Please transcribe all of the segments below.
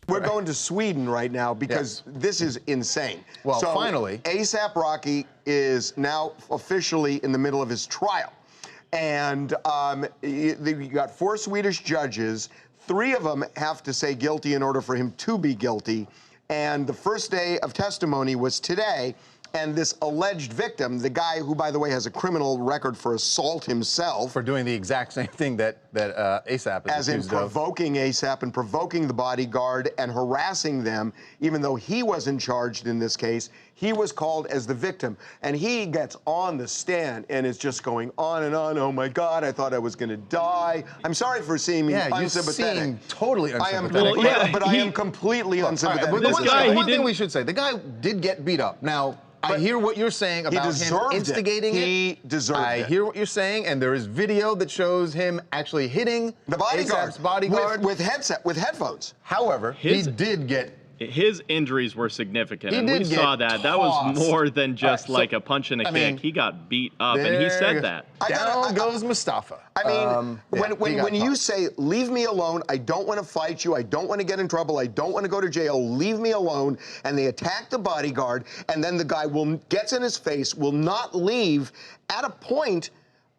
We're going to Sweden right now because this is insane. Well, so finally. ASAP Rocky is now officially in the middle of his trial. And you got 4 Swedish judges. 3 of them have to say guilty in order for him to be guilty. And the first day of testimony was today. And this alleged victim, the guy who, by the way, has a criminal record for assault himself. For doing the exact same thing that ASAP is as in provoking ASAP and provoking the bodyguard and harassing them, even though he wasn't charged in this case. He was called as the victim. And he gets on the stand and is just going on and on. Oh, my God, I thought I was going to die. I'm sorry for seeing me unsympathetic. You seem totally unsympathetic. I am completely unsympathetic. But one thing we should say, the guy did get beat up. Now, I hear what you're saying about him instigating it. He deserved it. I hear what you're saying, and there is video that shows him actually hitting the ASAP's bodyguard with headphones. However, he did get. His injuries were significant, and we saw that. That was more than just like a punch and a kick. He got beat up, and he said that. Down goes Mustafa. I mean, when you say, leave me alone, I don't want to fight you, I don't want to get in trouble, I don't want to go to jail, leave me alone, and they attack the bodyguard, and then the guy gets in his face, will not leave, at a point,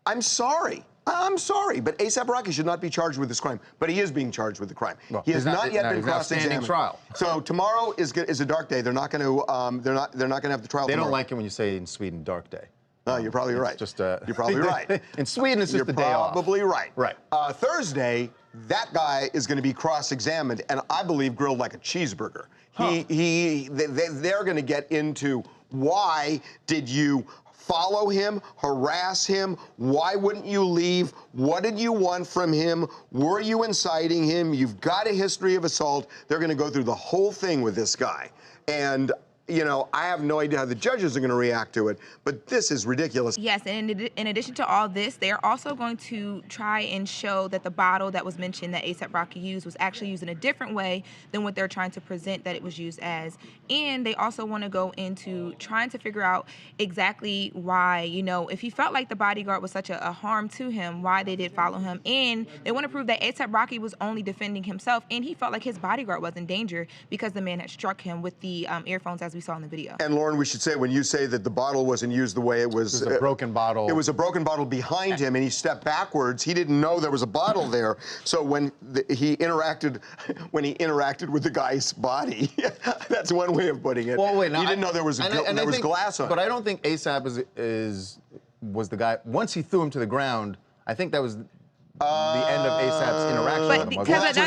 I'm sorry, but ASAP Rocky should not be charged with this crime. But he is being charged with the crime. Well, he has not yet been cross-examined. Trial. So tomorrow is a dark day. They're not going to. They're not going to have the trial. They tomorrow. don't like it when you say in Sweden, dark day. No, you're probably right. Just you're probably right. In Sweden, it's just the day off. You're probably right. Right. Thursday, that guy is going to be cross-examined, and I believe grilled like a cheeseburger. They're going to get into why did you follow him, harass him? Why wouldn't you leave? What did you want from him? Were you inciting him? You've got a history of assault. They're going to go through the whole thing with this guy. And, you know, I have no idea how the judges are going to react to it, but this is ridiculous. Yes, and in addition to all this, they're also going to try and show that the bottle that was mentioned that ASAP Rocky used was actually used in a different way than what they're trying to present that it was used as. And they also want to go into trying to figure out exactly why, you know, if he felt like the bodyguard was such a harm to him, why they did follow him. And they want to prove that ASAP Rocky was only defending himself, and he felt like his bodyguard was in danger because the man had struck him with the earphones, as we saw in the video. And Lauren, we should say, when you say that the bottle wasn't used the way it was a broken bottle. It was a broken bottle behind him, and he stepped backwards. He didn't know there was a bottle there. So when he interacted with the guy's body, that's one way of putting it. Well, wait, no, he didn't know there was glass on it. But I don't think ASAP was the guy. Once he threw him to the ground, I think that was the end of ASAP's interaction with him. Because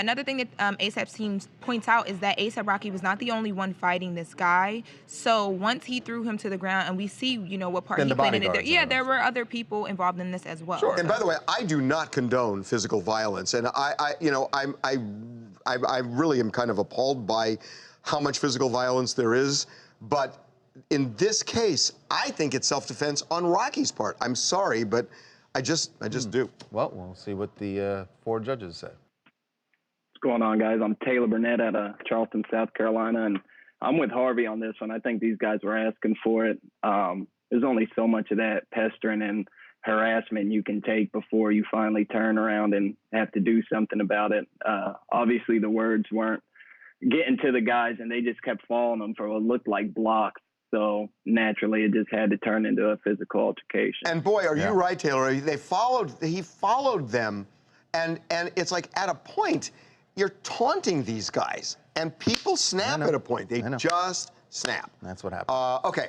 another thing that ASAP's team points out is that ASAP Rocky was not the only one fighting this guy. So once he threw him to the ground, and we see, you know, what part he played in it. There were other people involved in this as well. Sure. And by the way, I do not condone physical violence, and I really am kind of appalled by how much physical violence there is, but in this case, I think it's self-defense on Rocky's part. I'm sorry, but I just do. Well, we'll see what the 4 judges say. What's going on, guys? I'm Taylor Burnett out of Charleston, South Carolina, and I'm with Harvey on this one. I think these guys were asking for it. There's only so much of that pestering and harassment you can take before you finally turn around and have to do something about it. Obviously, the words weren't getting to the guys, and they just kept following them for what looked like blocks. So naturally, it just had to turn into a physical altercation. And boy, are you right, Taylor? He followed them, and it's like at a point, you're taunting these guys, and people snap at a point. They just snap. That's what happened. Okay.